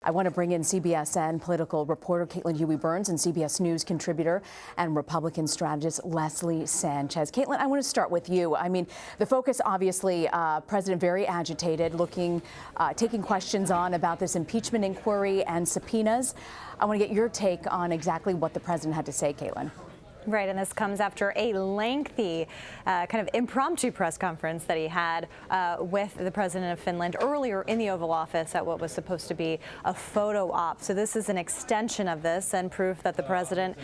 I want to bring in CBSN political reporter Caitlin Huey-Burns and CBS News contributor and Republican strategist Leslie Sanchez. Caitlin, I want to start with you. I mean, the focus, obviously, President very agitated, taking questions on about this impeachment inquiry and subpoenas. I want to get your take on exactly what the president had to say, Caitlin. Right, and this comes after a lengthy kind of impromptu press conference that he had with the president of Finland earlier in the Oval Office at what was supposed to be a photo op. So this is an extension of this and proof that the president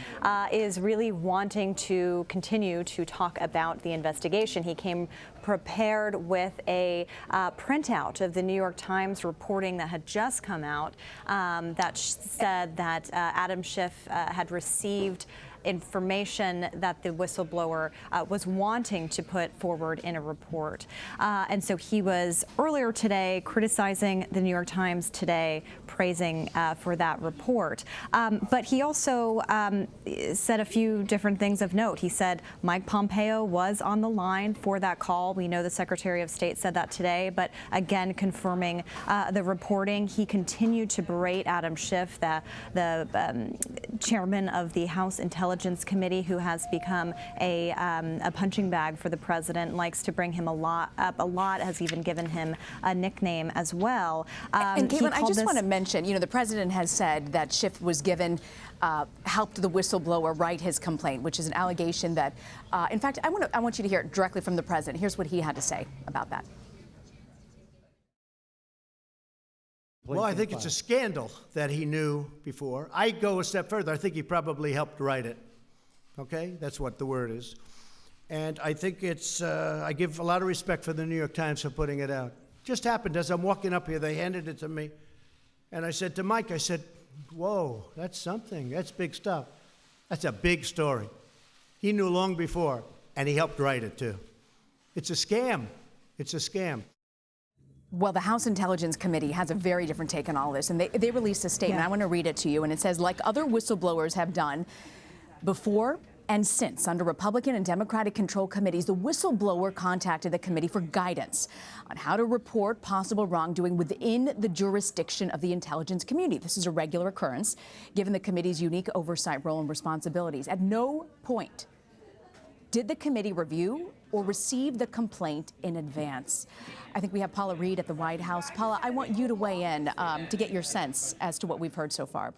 is really wanting to continue to talk about the investigation. He came prepared with a printout of the New York Times reporting that had just come out that said that Adam Schiff had received information that the whistleblower was wanting to put forward in a report. And so he was earlier today criticizing the New York Times today, praising for that report. But he also said a few different things of note. He said Mike Pompeo was on the line for that call. We know the Secretary of State said that today, but again, confirming the reporting. He continued to berate Adam Schiff, the chairman of the House Intelligence Committee, who has become a punching bag for the president, likes to bring him up a lot, has even given him a nickname as well. And Caitlin, I just want to mention, the president has said that Schiff was given, helped the whistleblower write his complaint, which is an allegation that, in fact, I want you to hear it directly from the president. Here's what he had to say about that. Well, I think it's a scandal that he knew before. I go a step further. I think he probably helped write it. Okay? That's what the word is. And I think it's, I give a lot of respect for the New York Times for putting it out. Just happened as I'm walking up here, they handed it to me. And I said to Mike, I said, whoa, that's something. That's big stuff. That's a big story. He knew long before, and he helped write it too. It's a scam. It's a scam. Well, the House Intelligence Committee has a very different take on all this, and they released a statement. I want to read it to you, and it says, like other whistleblowers have done before and since under Republican and Democratic controlled committees, the whistleblower contacted the committee for guidance on how to report possible wrongdoing within the jurisdiction of the intelligence community. This is a regular occurrence, given the committee's unique oversight role and responsibilities. At no point did the committee review or receive the complaint in advance. I think we have Paula Reid at the White House. Paula, I want you to weigh in to get your sense as to what we've heard so far.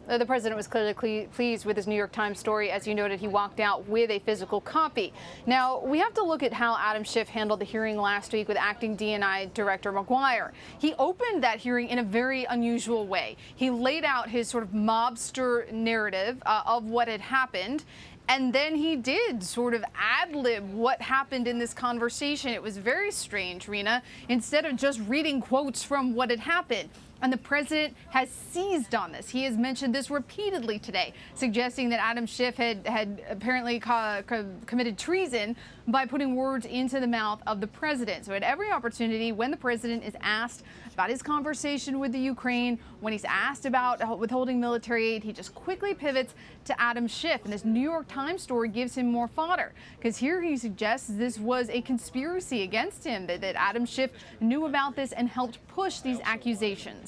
The president was clearly pleased with his New York Times story. As you noted, he walked out with a physical copy. Now, we have to look at how Adam Schiff handled the hearing last week with acting DNI Director McGuire. He opened that hearing in a very unusual way. He laid out his sort of mobster narrative of what had happened. And then he did sort of ad-lib what happened in this conversation. It was very strange, Rena, instead of just reading quotes from what had happened. And the president has seized on this. He has mentioned this repeatedly today, suggesting that Adam Schiff had apparently committed treason by putting words into the mouth of the president. So at every opportunity, when the president is asked about his conversation with the Ukraine, when he's asked about withholding military aid, he just quickly pivots to Adam Schiff. And this New York Times story gives him more fodder, because here he suggests this was a conspiracy against him, that Adam Schiff knew about this and helped push these accusations.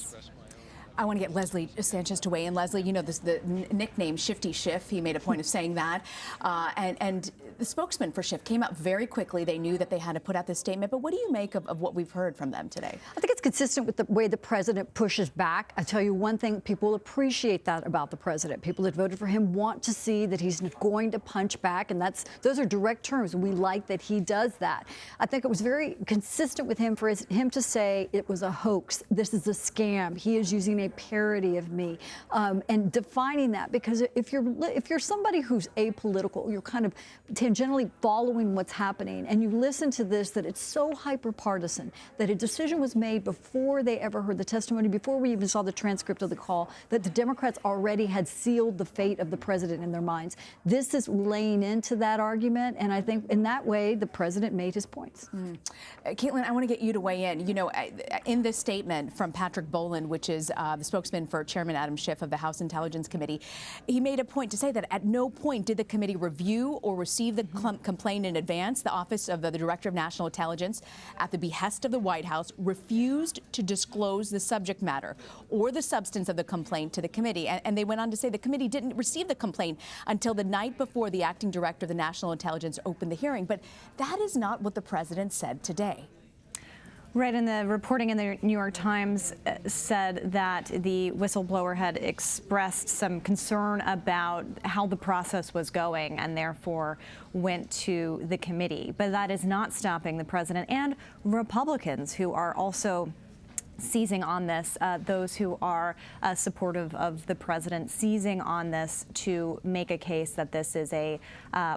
I want to get Leslie Sanchez to weigh in. Leslie, the nickname Shifty Schiff, he made a point of saying that. And the spokesman for Schiff came out very quickly. They knew that they had to put out this statement. But what do you make of what we've heard from them today? I think it's consistent with the way the president pushes back. I tell you one thing, people appreciate that about the president. People that voted for him want to see that he's going to punch back. And those are direct terms. We like that he does that. I think it was very consistent with him for him to say it was a hoax. This is a scam. He is using a parody of me, and defining that, because if you're somebody who's apolitical, you're kind of tangentially following what's happening, and you listen to this, that it's so hyper partisan, that a decision was made before they ever heard the testimony, before we even saw the transcript of the call, that the Democrats already had sealed the fate of the president in their minds. This is laying into that argument, and I think in that way the president made his points. Caitlin, I want to get you to weigh in. In this statement from Patrick Boland, which is the spokesman for Chairman Adam Schiff of the House Intelligence Committee, he made a point to say that at no point did the committee review or receive the complaint in advance. The Office of the Director of National Intelligence, at the behest of the White House, refused to disclose the subject matter or the substance of the complaint to the committee. And they went on to say the committee didn't receive the complaint until the night before the acting director of the National Intelligence opened the hearing. But that is not what the president said today. Right, and the reporting in the New York Times said that the whistleblower had expressed some concern about how the process was going and therefore went to the committee. But that is not stopping the president and Republicans who are also seizing on this, those who are supportive of the president, seizing on this to make a case that this is a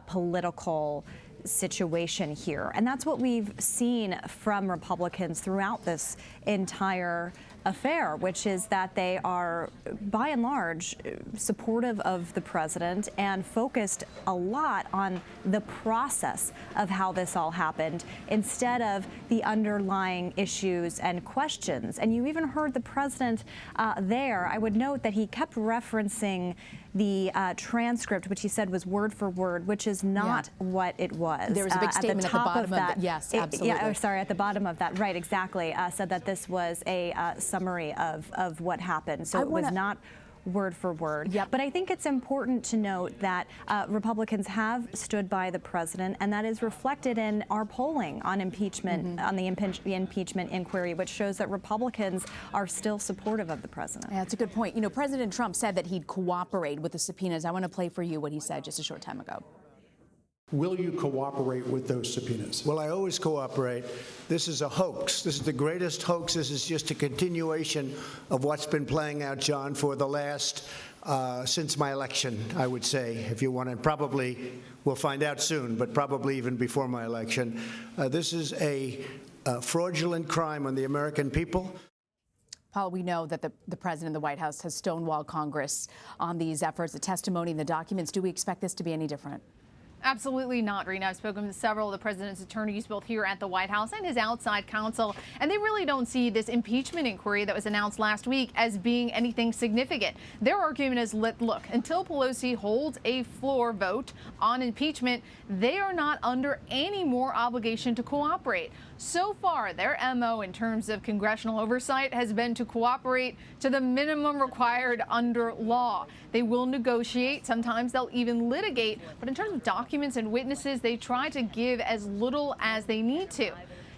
political situation here. And that's what we've seen from Republicans throughout this entire affair, which is that they are, by and large, supportive of the president and focused a lot on the process of how this all happened instead of the underlying issues and questions. And you even heard the president there. I would note that he kept referencing the transcript, which he said was word for word, which is not what it was. There was a big statement at the bottom of that. Yes, absolutely. At the bottom of that. Right, exactly. Said that this was a summary of what happened. So it was not word for word. Yep. But I think it's important to note that Republicans have stood by the president, and that is reflected in our polling on impeachment, on the impeachment inquiry, which shows that Republicans are still supportive of the president. Yeah, that's a good point. You know, President Trump said that he'd cooperate with the subpoenas. I want to play for you what he said just a short time ago. Will you cooperate with those subpoenas? Well, I always cooperate. This is a hoax. This is the greatest hoax. This is just a continuation of what's been playing out, John, for the last, since my election, I would say, if you want to. Probably, we'll find out soon, but probably even before my election. This is a fraudulent crime on the American people. Paula, we know that the president of the White House has stonewalled Congress on these efforts, the testimony and the documents. Do we expect this to be any different? Absolutely not, Rena. I've spoken to several of the president's attorneys, both here at the White House and his outside counsel, and they really don't see this impeachment inquiry that was announced last week as being anything significant. Their argument is, look, until Pelosi holds a floor vote on impeachment, they are not under any more obligation to cooperate. So far, their MO in terms of congressional oversight has been to cooperate to the minimum required under law. They will negotiate. Sometimes they'll even litigate. But in terms of documents and witnesses, they try to give as little as they need to.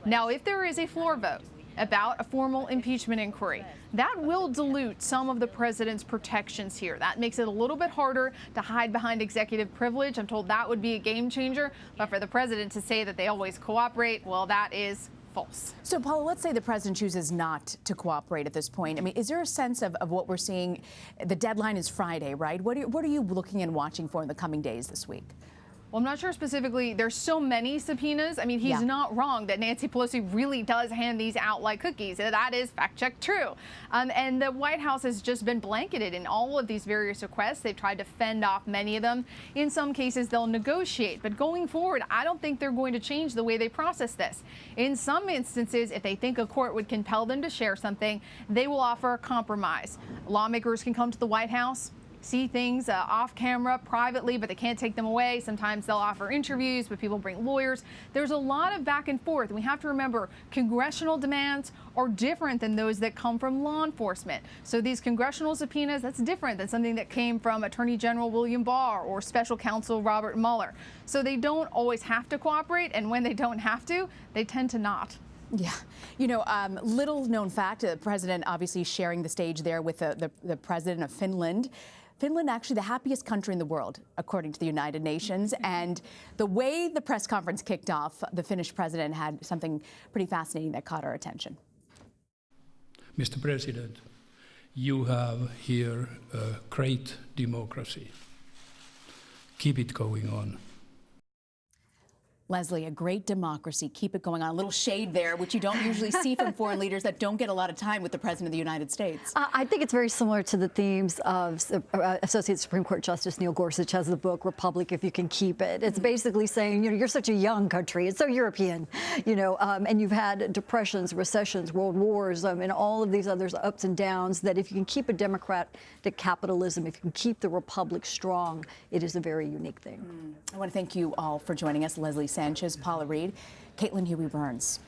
Now, if there is a floor vote about a formal impeachment inquiry, that will dilute some of the president's protections here. That makes it a little bit harder to hide behind executive privilege. I'm told that would be a game changer. But for the president to say that they always cooperate, well, that is false. So, Paula, let's say the president chooses not to cooperate at this point. I mean, is there a sense of what we're seeing? The deadline is Friday, right? What are you looking and watching for in the coming days this week? Well, I'm not sure specifically. There's so many subpoenas. I mean, he's not wrong that Nancy Pelosi really does hand these out like cookies. That is fact-check true. And the White House has just been blanketed in all of these various requests. They've tried to fend off many of them. In some cases, they'll negotiate. But going forward, I don't think they're going to change the way they process this. In some instances, if they think a court would compel them to share something, they will offer a compromise. Lawmakers can come to the White House, see things off camera privately, but they can't take them away. Sometimes they'll offer interviews, but people bring lawyers. There's a lot of back and forth. And we have to remember congressional demands are different than those that come from law enforcement. So these congressional subpoenas, that's different than something that came from Attorney General William Barr or Special Counsel Robert Mueller. So they don't always have to cooperate. And when they don't have to, they tend to not. Yeah. You know, little known fact, the president obviously sharing the stage there with the president of Finland. Finland, actually the happiest country in the world, according to the United Nations. And the way the press conference kicked off, the Finnish president had something pretty fascinating that caught our attention. Mr. President, you have here a great democracy. Keep it going on. Leslie, a great democracy. Keep it going on. A little shade there, which you don't usually see from foreign leaders that don't get a lot of time with the President of the United States. I think it's very similar to the themes of Associate Supreme Court Justice Neil Gorsuch has the book, Republic If You Can Keep It. It's basically saying, you're such a young country. It's so European, and you've had depressions, recessions, world wars, and all of these other ups and downs, that if you can keep a democratic capitalism, if you can keep the republic strong, it is a very unique thing. I want to thank you all for joining us. Leslie Sanchez, Paula Reid, Caitlin Huey-Burns.